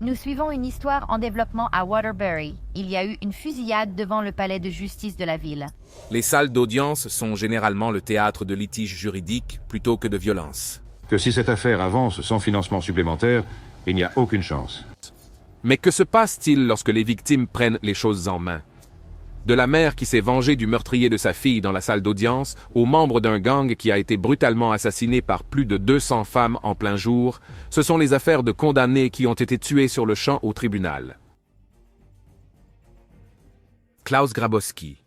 Nous suivons une histoire en développement à Waterbury. Il y a eu une fusillade devant le palais de justice de la ville. Les salles d'audience sont généralement le théâtre de litiges juridiques plutôt que de violences. Que si cette affaire avance sans financement supplémentaire, il n'y a aucune chance. Mais que se passe-t-il lorsque les victimes prennent les choses en main? De la mère qui s'est vengée du meurtrier de sa fille dans la salle d'audience, aux membres d'un gang qui a été brutalement assassiné par plus de 200 femmes en plein jour, ce sont les affaires de condamnés qui ont été tués sur le champ au tribunal. Klaus Grabowski.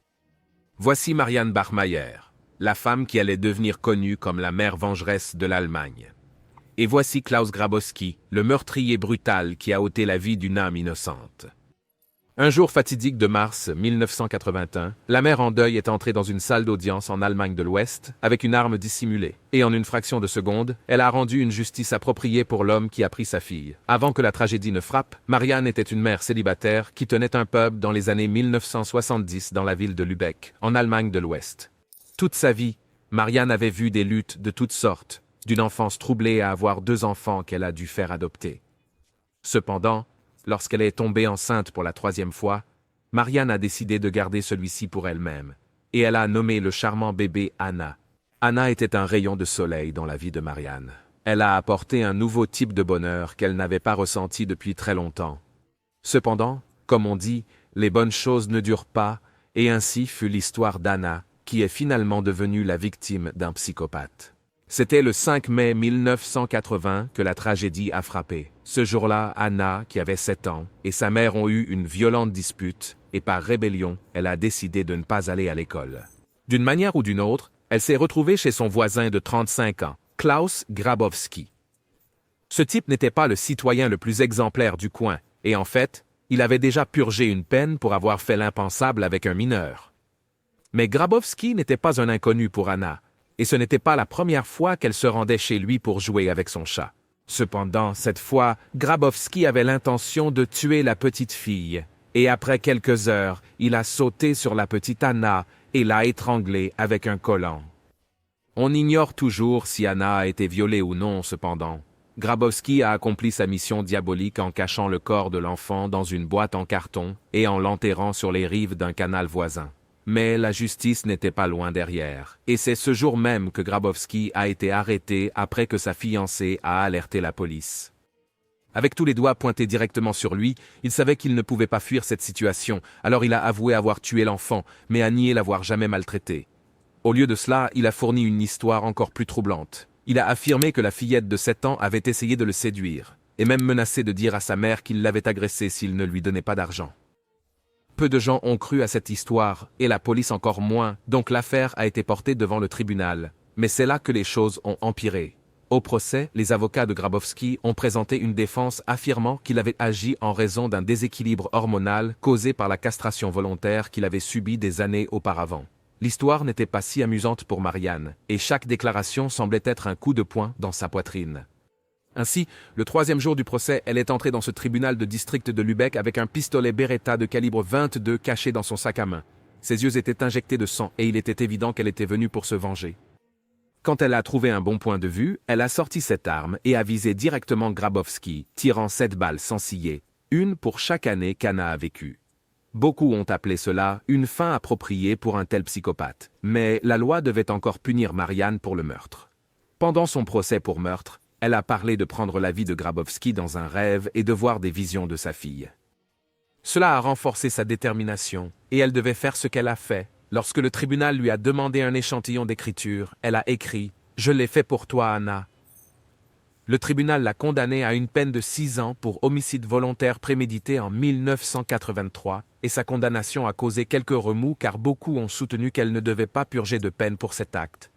Voici Marianne Bachmeier, la femme qui allait devenir connue comme la mère vengeresse de l'Allemagne. Et voici Klaus Grabowski, le meurtrier brutal qui a ôté la vie d'une âme innocente. Un jour fatidique de mars 1981, la mère en deuil est entrée dans une salle d'audience en Allemagne de l'Ouest avec une arme dissimulée. Et en une fraction de seconde, elle a rendu une justice appropriée pour l'homme qui a pris sa fille. Avant que la tragédie ne frappe, Marianne était une mère célibataire qui tenait un pub dans les années 1970 dans la ville de Lübeck, en Allemagne de l'Ouest. Toute sa vie, Marianne avait vu des luttes de toutes sortes, d'une enfance troublée à avoir 2 enfants qu'elle a dû faire adopter. Cependant, lorsqu'elle est tombée enceinte pour la 3e fois, Marianne a décidé de garder celui-ci pour elle-même, et elle a nommé le charmant bébé Anna. Anna était un rayon de soleil dans la vie de Marianne. Elle a apporté un nouveau type de bonheur qu'elle n'avait pas ressenti depuis très longtemps. Cependant, comme on dit, les bonnes choses ne durent pas, et ainsi fut l'histoire d'Anna, qui est finalement devenue la victime d'un psychopathe. C'était le 5 mai 1980 que la tragédie a frappé. Ce jour-là, Anna, qui avait 7 ans, et sa mère ont eu une violente dispute, et par rébellion, elle a décidé de ne pas aller à l'école. D'une manière ou d'une autre, elle s'est retrouvée chez son voisin de 35 ans, Klaus Grabowski. Ce type n'était pas le citoyen le plus exemplaire du coin, et en fait, il avait déjà purgé une peine pour avoir fait l'impensable avec un mineur. Mais Grabowski n'était pas un inconnu pour Anna, et ce n'était pas la première fois qu'elle se rendait chez lui pour jouer avec son chat. Cependant, cette fois, Grabowski avait l'intention de tuer la petite fille, et après quelques heures, il a sauté sur la petite Anna et l'a étranglée avec un collant. On ignore toujours si Anna a été violée ou non, cependant. Grabowski a accompli sa mission diabolique en cachant le corps de l'enfant dans une boîte en carton et en l'enterrant sur les rives d'un canal voisin. Mais la justice n'était pas loin derrière, et c'est ce jour même que Grabowski a été arrêté après que sa fiancée a alerté la police. Avec tous les doigts pointés directement sur lui, il savait qu'il ne pouvait pas fuir cette situation, alors il a avoué avoir tué l'enfant, mais a nié l'avoir jamais maltraité. Au lieu de cela, il a fourni une histoire encore plus troublante. Il a affirmé que la fillette de 7 ans avait essayé de le séduire, et même menacé de dire à sa mère qu'il l'avait agressé s'il ne lui donnait pas d'argent. Peu de gens ont cru à cette histoire, et la police encore moins, donc l'affaire a été portée devant le tribunal. Mais c'est là que les choses ont empiré. Au procès, les avocats de Grabowski ont présenté une défense affirmant qu'il avait agi en raison d'un déséquilibre hormonal causé par la castration volontaire qu'il avait subie des années auparavant. L'histoire n'était pas si amusante pour Marianne, et chaque déclaration semblait être un coup de poing dans sa poitrine. Ainsi, le 3e jour du procès, elle est entrée dans ce tribunal de district de Lübeck avec un pistolet Beretta de calibre 22 caché dans son sac à main. Ses yeux étaient injectés de sang et il était évident qu'elle était venue pour se venger. Quand elle a trouvé un bon point de vue, elle a sorti cette arme et a visé directement Grabowski, tirant 7 balles sans ciller, une pour chaque année qu'Anna a vécue. Beaucoup ont appelé cela une fin appropriée pour un tel psychopathe, mais la loi devait encore punir Marianne pour le meurtre. Pendant son procès pour meurtre, elle a parlé de prendre la vie de Grabowski dans un rêve et de voir des visions de sa fille. Cela a renforcé sa détermination, et elle devait faire ce qu'elle a fait. Lorsque le tribunal lui a demandé un échantillon d'écriture, elle a écrit « Je l'ai fait pour toi, Anna ». Le tribunal l'a condamnée à une peine de 6 ans pour homicide volontaire prémédité en 1983, et sa condamnation a causé quelques remous car beaucoup ont soutenu qu'elle ne devait pas purger de peine pour cet acte.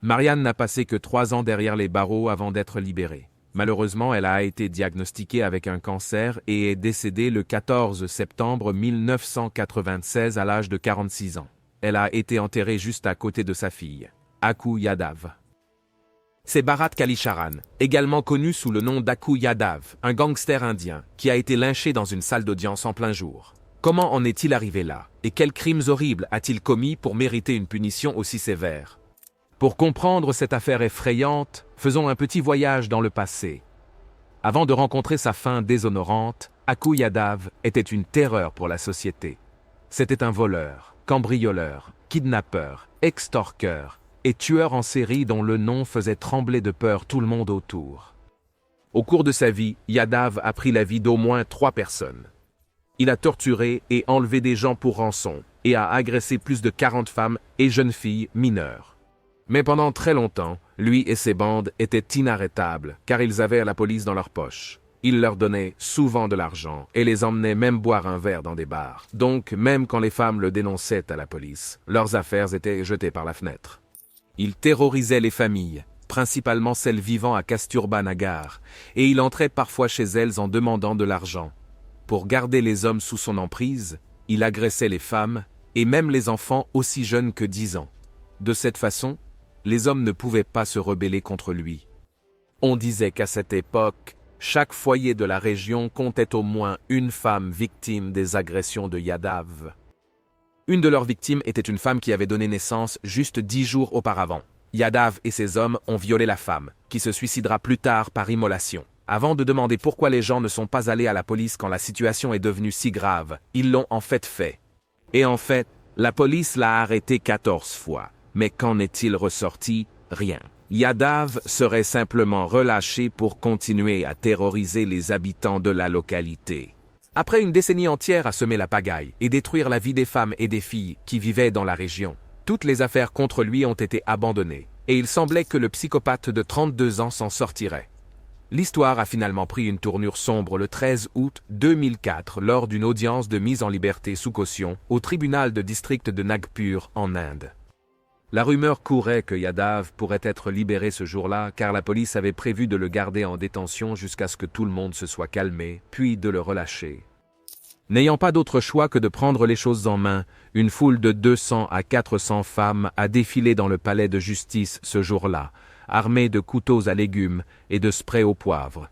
Marianne n'a passé que 3 ans derrière les barreaux avant d'être libérée. Malheureusement, elle a été diagnostiquée avec un cancer et est décédée le 14 septembre 1996 à l'âge de 46 ans. Elle a été enterrée juste à côté de sa fille, Akku Yadav. C'est Bharat Kalicharan, également connu sous le nom d'Akku Yadav, un gangster indien, qui a été lynché dans une salle d'audience en plein jour. Comment en est-il arrivé là? Et quels crimes horribles a-t-il commis pour mériter une punition aussi sévère? Pour comprendre cette affaire effrayante, faisons un petit voyage dans le passé. Avant de rencontrer sa fin déshonorante, Aku Yadav était une terreur pour la société. C'était un voleur, cambrioleur, kidnappeur, extorqueur et tueur en série dont le nom faisait trembler de peur tout le monde autour. Au cours de sa vie, Yadav a pris la vie d'au moins 3 personnes. Il a torturé et enlevé des gens pour rançon et a agressé plus de 40 femmes et jeunes filles mineures. Mais pendant très longtemps, lui et ses bandes étaient inarrêtables car ils avaient la police dans leur poche. Il leur donnait souvent de l'argent et les emmenait même boire un verre dans des bars. Donc, même quand les femmes le dénonçaient à la police, leurs affaires étaient jetées par la fenêtre. Il terrorisait les familles, principalement celles vivant à Kasturba Nagar, et il entrait parfois chez elles en demandant de l'argent. Pour garder les hommes sous son emprise, il agressait les femmes et même les enfants aussi jeunes que 10 ans. De cette façon, les hommes ne pouvaient pas se rebeller contre lui. On disait qu'à cette époque, chaque foyer de la région comptait au moins une femme victime des agressions de Yadav. Une de leurs victimes était une femme qui avait donné naissance juste 10 jours auparavant. Yadav et ses hommes ont violé la femme, qui se suicidera plus tard par immolation. Avant de demander pourquoi les gens ne sont pas allés à la police quand la situation est devenue si grave, ils l'ont en fait. Et en fait, la police l'a arrêté 14 fois. Mais qu'en est-il ressorti? Rien. Yadav serait simplement relâché pour continuer à terroriser les habitants de la localité. Après une décennie entière à semer la pagaille et détruire la vie des femmes et des filles qui vivaient dans la région, toutes les affaires contre lui ont été abandonnées, et il semblait que le psychopathe de 32 ans s'en sortirait. L'histoire a finalement pris une tournure sombre le 13 août 2004 lors d'une audience de mise en liberté sous caution au tribunal de district de Nagpur en Inde. La rumeur courait que Yadav pourrait être libéré ce jour-là car la police avait prévu de le garder en détention jusqu'à ce que tout le monde se soit calmé, puis de le relâcher. N'ayant pas d'autre choix que de prendre les choses en main, une foule de 200 à 400 femmes a défilé dans le palais de justice ce jour-là, armées de couteaux à légumes et de sprays au poivre.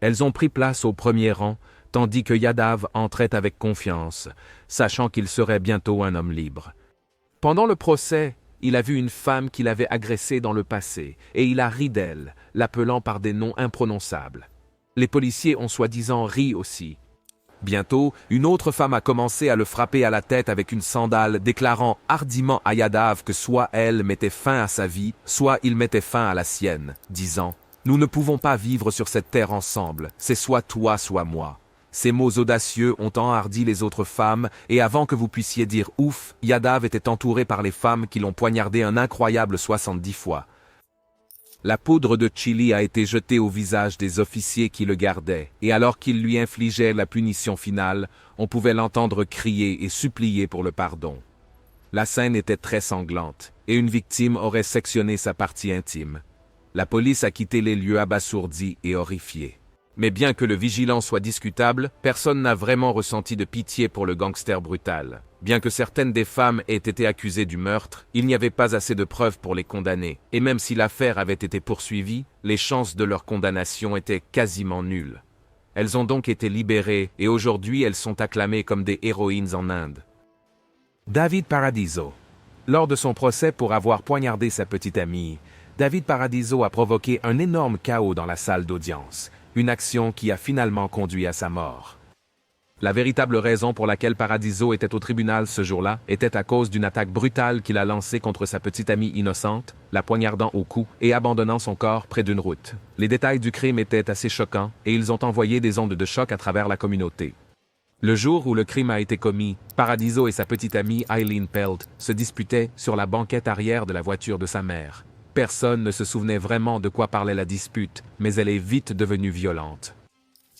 Elles ont pris place au premier rang, tandis que Yadav entrait avec confiance, sachant qu'il serait bientôt un homme libre. Pendant le procès, il a vu une femme qu'il avait agressée dans le passé, et il a ri d'elle, l'appelant par des noms imprononçables. Les policiers ont soi-disant ri aussi. Bientôt, une autre femme a commencé à le frapper à la tête avec une sandale, déclarant hardiment à Yadav que soit elle mettait fin à sa vie, soit il mettait fin à la sienne, disant « Nous ne pouvons pas vivre sur cette terre ensemble, c'est soit toi, soit moi ». Ces mots audacieux ont enhardi les autres femmes, et avant que vous puissiez dire « ouf », Yadav était entouré par les femmes qui l'ont poignardé un incroyable 70 fois. La poudre de chili a été jetée au visage des officiers qui le gardaient, et alors qu'ils lui infligeaient la punition finale, on pouvait l'entendre crier et supplier pour le pardon. La scène était très sanglante, et une victime aurait sectionné sa partie intime. La police a quitté les lieux abasourdis et horrifiés. Mais bien que le vigilant soit discutable, personne n'a vraiment ressenti de pitié pour le gangster brutal. Bien que certaines des femmes aient été accusées du meurtre, il n'y avait pas assez de preuves pour les condamner, et même si l'affaire avait été poursuivie, les chances de leur condamnation étaient quasiment nulles. Elles ont donc été libérées, et aujourd'hui elles sont acclamées comme des héroïnes en Inde. David Paradiso. Lors de son procès pour avoir poignardé sa petite amie, David Paradiso a provoqué un énorme chaos dans la salle d'audience. Une action qui a finalement conduit à sa mort. La véritable raison pour laquelle Paradiso était au tribunal ce jour-là était à cause d'une attaque brutale qu'il a lancée contre sa petite amie innocente, la poignardant au cou et abandonnant son corps près d'une route. Les détails du crime étaient assez choquants et ils ont envoyé des ondes de choc à travers la communauté. Le jour où le crime a été commis, Paradiso et sa petite amie Eileen Pelt se disputaient sur la banquette arrière de la voiture de sa mère. Personne ne se souvenait vraiment de quoi parlait la dispute, mais elle est vite devenue violente.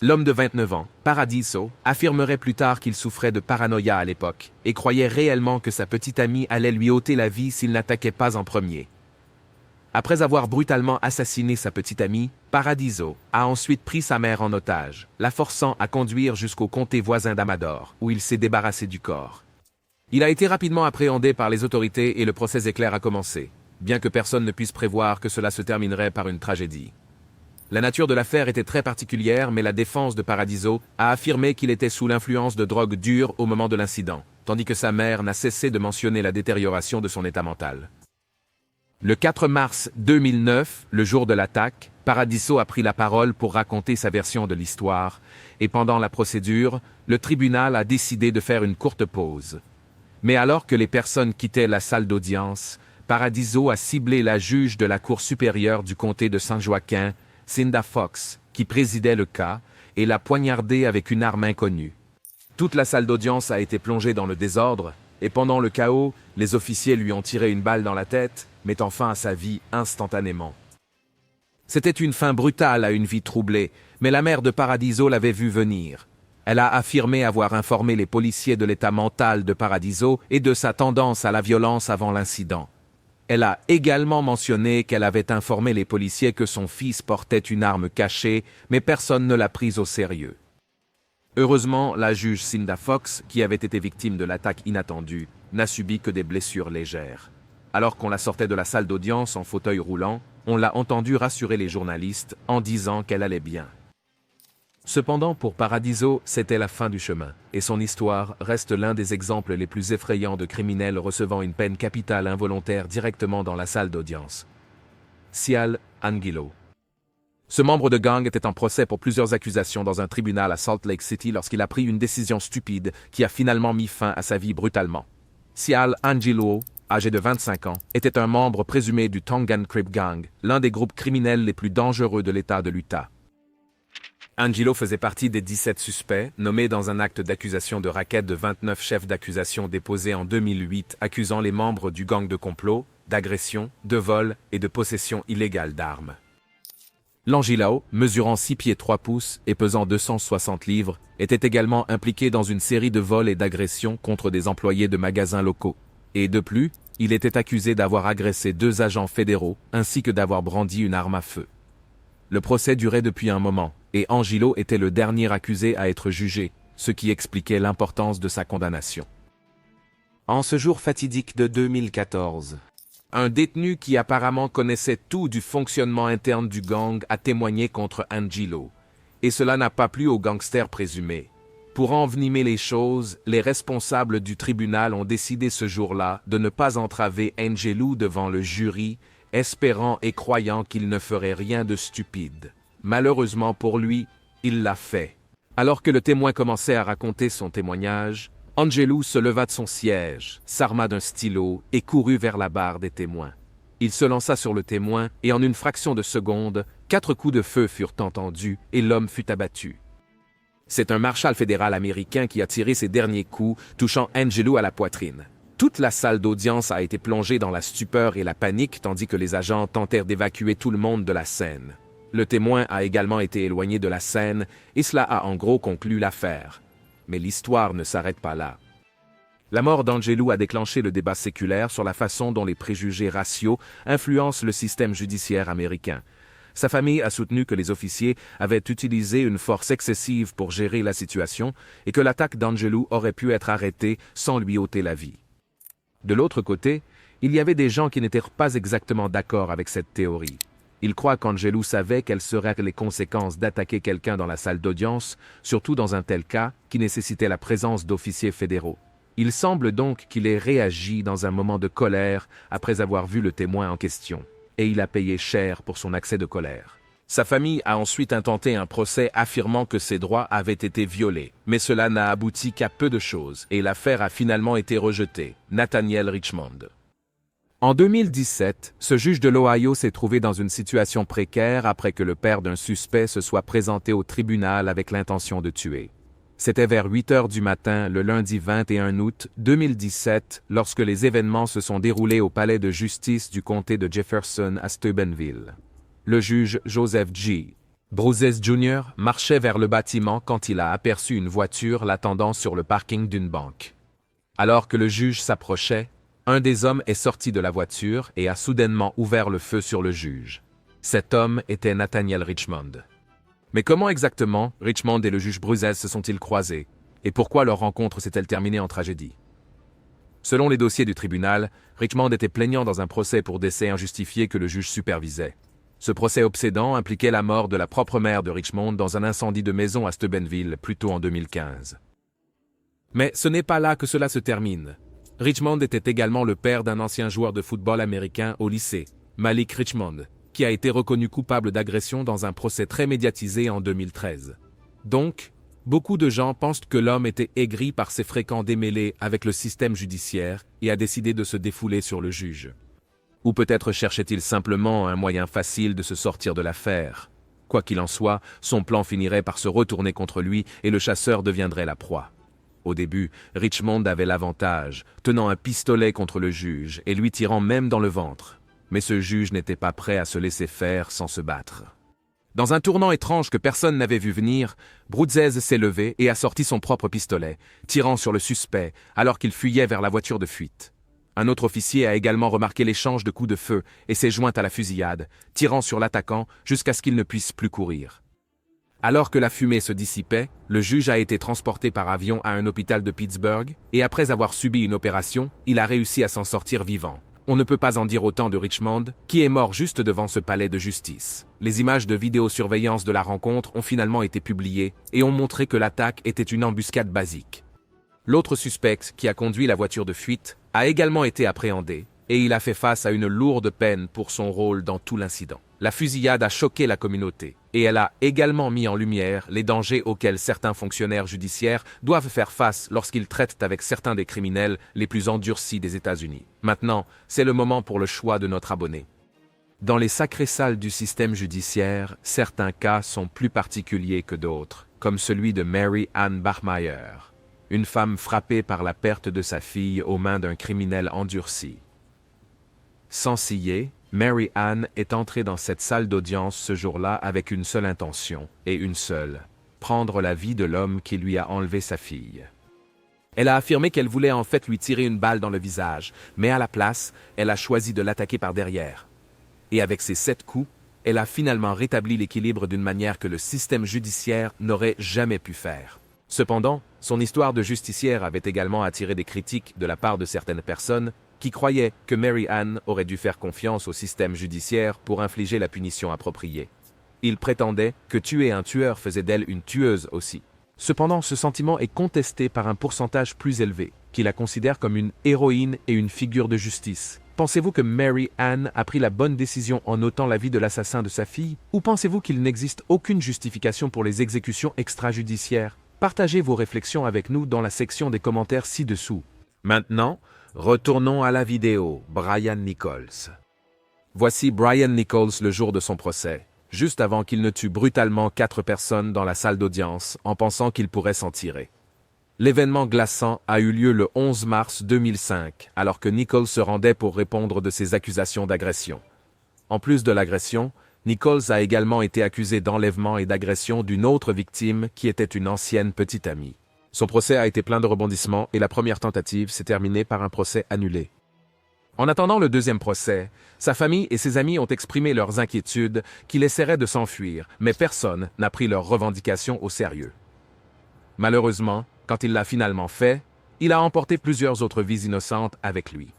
L'homme de 29 ans, Paradiso, affirmerait plus tard qu'il souffrait de paranoïa à l'époque et croyait réellement que sa petite amie allait lui ôter la vie s'il n'attaquait pas en premier. Après avoir brutalement assassiné sa petite amie, Paradiso a ensuite pris sa mère en otage, la forçant à conduire jusqu'au comté voisin d'Amador, où il s'est débarrassé du corps. Il a été rapidement appréhendé par les autorités et le procès éclair a commencé, bien que personne ne puisse prévoir que cela se terminerait par une tragédie. La nature de l'affaire était très particulière, mais la défense de Paradiso a affirmé qu'il était sous l'influence de drogues dures au moment de l'incident, tandis que sa mère n'a cessé de mentionner la détérioration de son état mental. Le 4 mars 2009, le jour de l'attaque, Paradiso a pris la parole pour raconter sa version de l'histoire, et pendant la procédure, le tribunal a décidé de faire une courte pause. Mais alors que les personnes quittaient la salle d'audience, Paradiso a ciblé la juge de la Cour supérieure du comté de San Joaquin, Cinda Fox, qui présidait le cas, et l'a poignardée avec une arme inconnue. Toute la salle d'audience a été plongée dans le désordre, et pendant le chaos, les officiers lui ont tiré une balle dans la tête, mettant fin à sa vie instantanément. C'était une fin brutale à une vie troublée, mais la mère de Paradiso l'avait vu venir. Elle a affirmé avoir informé les policiers de l'état mental de Paradiso et de sa tendance à la violence avant l'incident. Elle a également mentionné qu'elle avait informé les policiers que son fils portait une arme cachée, mais personne ne l'a prise au sérieux. Heureusement, la juge Cinda Fox, qui avait été victime de l'attaque inattendue, n'a subi que des blessures légères. Alors qu'on la sortait de la salle d'audience en fauteuil roulant, on l'a entendue rassurer les journalistes en disant qu'elle allait bien. Cependant, pour Paradiso, c'était la fin du chemin, et son histoire reste l'un des exemples les plus effrayants de criminels recevant une peine capitale involontaire directement dans la salle d'audience. Cial Anguilo. Ce membre de gang était en procès pour plusieurs accusations dans un tribunal à Salt Lake City lorsqu'il a pris une décision stupide qui a finalement mis fin à sa vie brutalement. Cial Anguilo, âgé de 25 ans, était un membre présumé du Tongan Crip Gang, l'un des groupes criminels les plus dangereux de l'État de l'Utah. Angelo faisait partie des 17 suspects, nommés dans un acte d'accusation de racket de 29 chefs d'accusation déposés en 2008, accusant les membres du gang de complot, d'agression, de vol et de possession illégale d'armes. L'Angilao, mesurant 6 pieds 3 pouces et pesant 260 livres, était également impliqué dans une série de vols et d'agressions contre des employés de magasins locaux. Et de plus, il était accusé d'avoir agressé 2 agents fédéraux, ainsi que d'avoir brandi une arme à feu. Le procès durait depuis un moment, et Angelo était le dernier accusé à être jugé, ce qui expliquait l'importance de sa condamnation. En ce jour fatidique de 2014, un détenu qui apparemment connaissait tout du fonctionnement interne du gang a témoigné contre Angelo, et cela n'a pas plu aux gangsters présumés. Pour envenimer les choses, les responsables du tribunal ont décidé ce jour-là de ne pas entraver Angelo devant le jury, espérant et croyant qu'il ne ferait rien de stupide. Malheureusement pour lui, il l'a fait. Alors que le témoin commençait à raconter son témoignage, Angelo se leva de son siège, s'arma d'un stylo et courut vers la barre des témoins. Il se lança sur le témoin et en une fraction de seconde, 4 coups de feu furent entendus et l'homme fut abattu. C'est un marshal fédéral américain qui a tiré ses derniers coups, touchant Angelo à la poitrine. Toute la salle d'audience a été plongée dans la stupeur et la panique tandis que les agents tentèrent d'évacuer tout le monde de la scène. Le témoin a également été éloigné de la scène et cela a en gros conclu l'affaire. Mais l'histoire ne s'arrête pas là. La mort d'Angelo a déclenché le débat séculaire sur la façon dont les préjugés raciaux influencent le système judiciaire américain. Sa famille a soutenu que les officiers avaient utilisé une force excessive pour gérer la situation et que l'attaque d'Angelo aurait pu être arrêtée sans lui ôter la vie. De l'autre côté, il y avait des gens qui n'étaient pas exactement d'accord avec cette théorie. Ils croient qu'Angelo savait quelles seraient les conséquences d'attaquer quelqu'un dans la salle d'audience, surtout dans un tel cas qui nécessitait la présence d'officiers fédéraux. Il semble donc qu'il ait réagi dans un moment de colère après avoir vu le témoin en question, et il a payé cher pour son accès de colère. Sa famille a ensuite intenté un procès affirmant que ses droits avaient été violés, mais cela n'a abouti qu'à peu de choses, et l'affaire a finalement été rejetée. Nathaniel Richmond. En 2017, ce juge de l'Ohio s'est trouvé dans une situation précaire après que le père d'un suspect se soit présenté au tribunal avec l'intention de tuer. C'était vers 8 heures du matin, le lundi 21 août 2017, lorsque les événements se sont déroulés au palais de justice du comté de Jefferson à Steubenville. Le juge Joseph G. Bruzzese Jr. marchait vers le bâtiment quand il a aperçu une voiture l'attendant sur le parking d'une banque. Alors que le juge s'approchait, un des hommes est sorti de la voiture et a soudainement ouvert le feu sur le juge. Cet homme était Nathaniel Richmond. Mais comment exactement Richmond et le juge Bruzzese se sont-ils croisés? Et pourquoi leur rencontre s'est-elle terminée en tragédie? Selon les dossiers du tribunal, Richmond était plaignant dans un procès pour décès injustifié que le juge supervisait. Ce procès obsédant impliquait la mort de la propre mère de Richmond dans un incendie de maison à Steubenville, plus tôt en 2015. Mais ce n'est pas là que cela se termine. Richmond était également le père d'un ancien joueur de football américain au lycée, Malik Richmond, qui a été reconnu coupable d'agression dans un procès très médiatisé en 2013. Donc, beaucoup de gens pensent que l'homme était aigri par ses fréquents démêlés avec le système judiciaire et a décidé de se défouler sur le juge. Ou peut-être cherchait-il simplement un moyen facile de se sortir de l'affaire. Quoi qu'il en soit, son plan finirait par se retourner contre lui et le chasseur deviendrait la proie. Au début, Richmond avait l'avantage, tenant un pistolet contre le juge et lui tirant même dans le ventre. Mais ce juge n'était pas prêt à se laisser faire sans se battre. Dans un tournant étrange que personne n'avait vu venir, Brutzez s'est levé et a sorti son propre pistolet, tirant sur le suspect alors qu'il fuyait vers la voiture de fuite. Un autre officier a également remarqué l'échange de coups de feu et s'est joint à la fusillade, tirant sur l'attaquant jusqu'à ce qu'il ne puisse plus courir. Alors que la fumée se dissipait, le juge a été transporté par avion à un hôpital de Pittsburgh et après avoir subi une opération, il a réussi à s'en sortir vivant. On ne peut pas en dire autant de Richmond, qui est mort juste devant ce palais de justice. Les images de vidéosurveillance de la rencontre ont finalement été publiées et ont montré que l'attaque était une embuscade basique. L'autre suspect, qui a conduit la voiture de fuite, a également été appréhendé et il a fait face à une lourde peine pour son rôle dans tout l'incident. La fusillade a choqué la communauté et elle a également mis en lumière les dangers auxquels certains fonctionnaires judiciaires doivent faire face lorsqu'ils traitent avec certains des criminels les plus endurcis des États-Unis. Maintenant, c'est le moment pour le choix de notre abonné. Dans les sacrées salles du système judiciaire, certains cas sont plus particuliers que d'autres, comme celui de Mary Ann Bachmeier, une femme frappée par la perte de sa fille aux mains d'un criminel endurci. Sans ciller, Mary Ann est entrée dans cette salle d'audience ce jour-là avec une seule intention, et une seule, prendre la vie de l'homme qui lui a enlevé sa fille. Elle a affirmé qu'elle voulait en fait lui tirer une balle dans le visage, mais à la place, elle a choisi de l'attaquer par derrière. Et avec ces 7 coups, elle a finalement rétabli l'équilibre d'une manière que le système judiciaire n'aurait jamais pu faire. Cependant, son histoire de justicière avait également attiré des critiques de la part de certaines personnes qui croyaient que Mary Ann aurait dû faire confiance au système judiciaire pour infliger la punition appropriée. Ils prétendaient que tuer un tueur faisait d'elle une tueuse aussi. Cependant, ce sentiment est contesté par un pourcentage plus élevé, qui la considère comme une héroïne et une figure de justice. Pensez-vous que Mary Ann a pris la bonne décision en ôtant la vie de l'assassin de sa fille, ou pensez-vous qu'il n'existe aucune justification pour les exécutions extrajudiciaires? Partagez vos réflexions avec nous dans la section des commentaires ci-dessous. Maintenant, retournons à la vidéo, Brian Nichols. Voici Brian Nichols le jour de son procès, juste avant qu'il ne tue brutalement 4 personnes dans la salle d'audience en pensant qu'il pourrait s'en tirer. L'événement glaçant a eu lieu le 11 mars 2005, alors que Nichols se rendait pour répondre de ses accusations d'agression. En plus de l'agression, Nichols a également été accusé d'enlèvement et d'agression d'une autre victime qui était une ancienne petite amie. Son procès a été plein de rebondissements et la première tentative s'est terminée par un procès annulé. En attendant le deuxième procès, sa famille et ses amis ont exprimé leurs inquiétudes qu'il essaierait de s'enfuir, mais personne n'a pris leurs revendications au sérieux. Malheureusement, quand il l'a finalement fait, il a emporté plusieurs autres vies innocentes avec lui.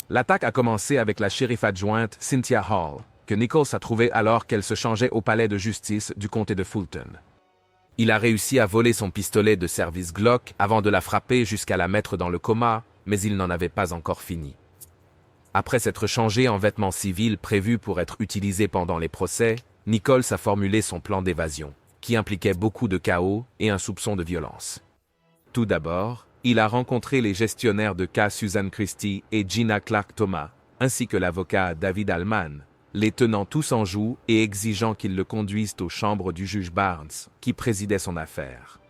L'attaque a commencé avec la shérif adjointe Cynthia Hall, que Nichols a trouvée alors qu'elle se changeait au palais de justice du comté de Fulton. Il a réussi à voler son pistolet de service Glock avant de la frapper jusqu'à la mettre dans le coma, mais il n'en avait pas encore fini. Après s'être changé en vêtements civils prévus pour être utilisés pendant les procès, Nichols a formulé son plan d'évasion, qui impliquait beaucoup de chaos et un soupçon de violence. Tout d'abord, il a rencontré les gestionnaires de cas Susan Christie et Gina Clark Thomas, ainsi que l'avocat David Allman, les tenant tous en joue et exigeant qu'ils le conduisent aux chambres du juge Barnes, qui présidait son affaire.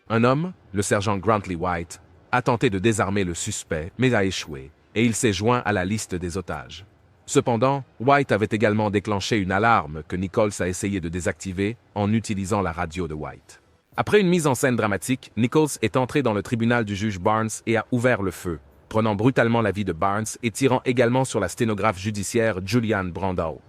Un homme, le sergent Grantley White, a tenté de désarmer le suspect, mais a échoué, et il s'est joint à la liste des otages. Cependant, White avait également déclenché une alarme que Nichols a essayé de désactiver en utilisant la radio de White. Après une mise en scène dramatique, Nichols est entré dans le tribunal du juge Barnes et a ouvert le feu, prenant brutalement la vie de Barnes et tirant également sur la sténographe judiciaire Julianne Brandau.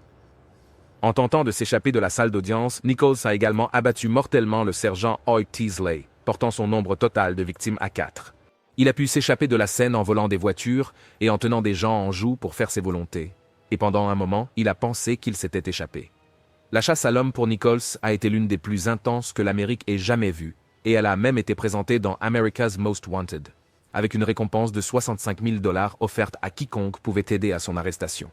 En tentant de s'échapper de la salle d'audience, Nichols a également abattu mortellement le sergent Hoyt Teasley, portant son nombre total de victimes à 4. Il a pu s'échapper de la scène en volant des voitures et en tenant des gens en joue pour faire ses volontés. Et pendant un moment, il a pensé qu'il s'était échappé. La chasse à l'homme pour Nichols a été l'une des plus intenses que l'Amérique ait jamais vues, et elle a même été présentée dans America's Most Wanted, avec une récompense de $65 000 offerte à quiconque pouvait aider à son arrestation.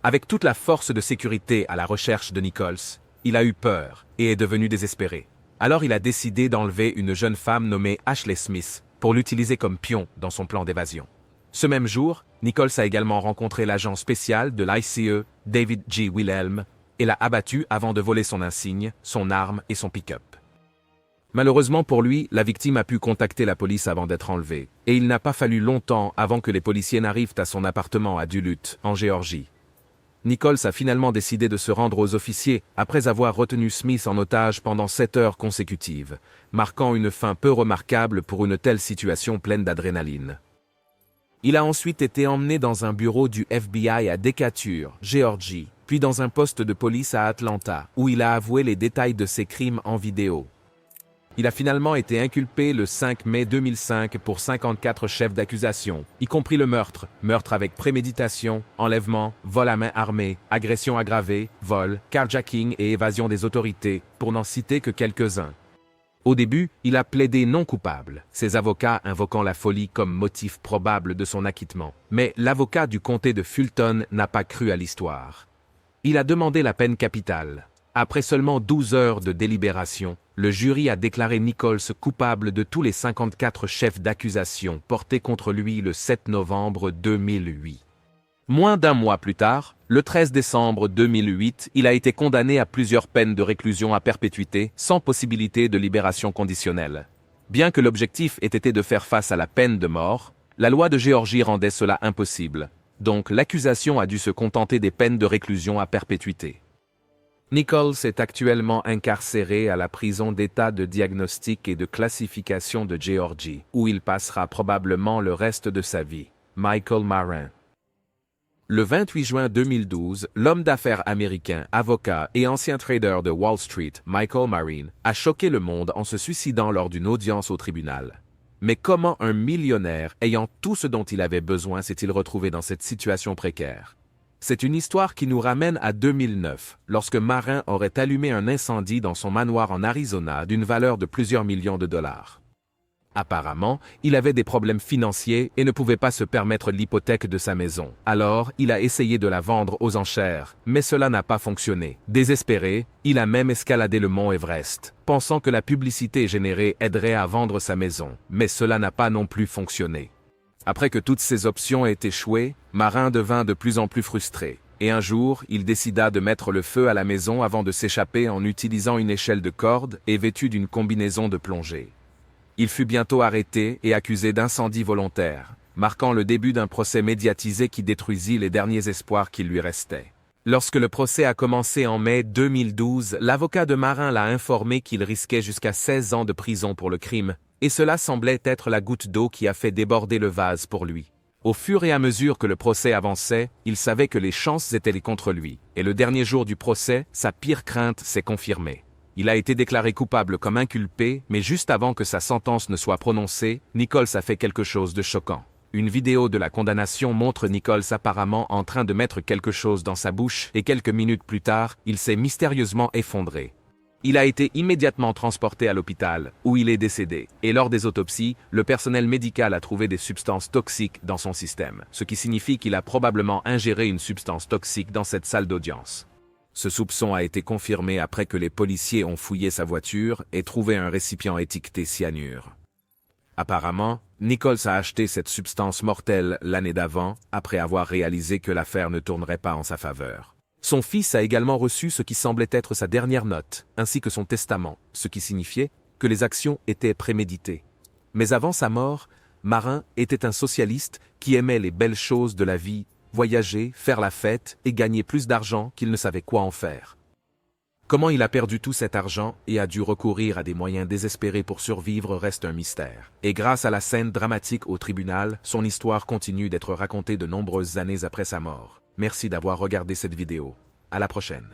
Avec toute la force de sécurité à la recherche de Nichols, il a eu peur et est devenu désespéré. Alors il a décidé d'enlever une jeune femme nommée Ashley Smith pour l'utiliser comme pion dans son plan d'évasion. Ce même jour, Nichols a également rencontré l'agent spécial de l'ICE, David G. Wilhelm, et l'a abattu avant de voler son insigne, son arme et son pick-up. Malheureusement pour lui, la victime a pu contacter la police avant d'être enlevée, et il n'a pas fallu longtemps avant que les policiers n'arrivent à son appartement à Duluth, en Géorgie. Nichols a finalement décidé de se rendre aux officiers après avoir retenu Smith en otage pendant 7 heures consécutives, marquant une fin peu remarquable pour une telle situation pleine d'adrénaline. Il a ensuite été emmené dans un bureau du FBI à Decatur, Géorgie, puis dans un poste de police à Atlanta, où il a avoué les détails de ses crimes en vidéo. Il a finalement été inculpé le 5 mai 2005 pour 54 chefs d'accusation, y compris le meurtre, meurtre avec préméditation, enlèvement, vol à main armée, agression aggravée, vol, carjacking et évasion des autorités, pour n'en citer que quelques-uns. Au début, il a plaidé non coupable, ses avocats invoquant la folie comme motif probable de son acquittement. Mais l'avocat du comté de Fulton n'a pas cru à l'histoire. Il a demandé la peine capitale. Après seulement 12 heures de délibération, le jury a déclaré Nichols coupable de tous les 54 chefs d'accusation portés contre lui le 7 novembre 2008. Moins d'un mois plus tard, le 13 décembre 2008, il a été condamné à plusieurs peines de réclusion à perpétuité sans possibilité de libération conditionnelle. Bien que l'objectif ait été de faire face à la peine de mort, la loi de Géorgie rendait cela impossible. Donc l'accusation a dû se contenter des peines de réclusion à perpétuité. Nichols est actuellement incarcéré à la prison d'État de diagnostic et de classification de Géorgie, où il passera probablement le reste de sa vie. Michael Marin. Le 28 juin 2012, l'homme d'affaires américain, avocat et ancien trader de Wall Street, Michael Marin, a choqué le monde en se suicidant lors d'une audience au tribunal. Mais comment un millionnaire ayant tout ce dont il avait besoin s'est-il retrouvé dans cette situation précaire? C'est une histoire qui nous ramène à 2009, lorsque Marin aurait allumé un incendie dans son manoir en Arizona d'une valeur de plusieurs millions de dollars. Apparemment, il avait des problèmes financiers et ne pouvait pas se permettre l'hypothèque de sa maison. Alors, il a essayé de la vendre aux enchères, mais cela n'a pas fonctionné. Désespéré, il a même escaladé le mont Everest, pensant que la publicité générée aiderait à vendre sa maison, mais cela n'a pas non plus fonctionné. Après que toutes ces options aient échoué, Marin devint de plus en plus frustré, et un jour, il décida de mettre le feu à la maison avant de s'échapper en utilisant une échelle de corde et vêtu d'une combinaison de plongée. Il fut bientôt arrêté et accusé d'incendie volontaire, marquant le début d'un procès médiatisé qui détruisit les derniers espoirs qui lui restaient. Lorsque le procès a commencé en mai 2012, l'avocat de Marin l'a informé qu'il risquait jusqu'à 16 ans de prison pour le crime, et cela semblait être la goutte d'eau qui a fait déborder le vase pour lui. Au fur et à mesure que le procès avançait, il savait que les chances étaient contre lui, et le dernier jour du procès, sa pire crainte s'est confirmée. Il a été déclaré coupable comme inculpé, mais juste avant que sa sentence ne soit prononcée, Nichols a fait quelque chose de choquant. Une vidéo de la condamnation montre Nichols apparemment en train de mettre quelque chose dans sa bouche et quelques minutes plus tard, il s'est mystérieusement effondré. Il a été immédiatement transporté à l'hôpital, où il est décédé, et lors des autopsies, le personnel médical a trouvé des substances toxiques dans son système, ce qui signifie qu'il a probablement ingéré une substance toxique dans cette salle d'audience. Ce soupçon a été confirmé après que les policiers ont fouillé sa voiture et trouvé un récipient étiqueté cyanure. Apparemment, Nichols a acheté cette substance mortelle l'année d'avant, après avoir réalisé que l'affaire ne tournerait pas en sa faveur. Son fils a également reçu ce qui semblait être sa dernière note, ainsi que son testament, ce qui signifiait que les actions étaient préméditées. Mais avant sa mort, Marin était un socialiste qui aimait les belles choses de la vie, voyager, faire la fête et gagner plus d'argent qu'il ne savait quoi en faire. Comment il a perdu tout cet argent et a dû recourir à des moyens désespérés pour survivre reste un mystère. Et grâce à la scène dramatique au tribunal, son histoire continue d'être racontée de nombreuses années après sa mort. Merci d'avoir regardé cette vidéo. À la prochaine.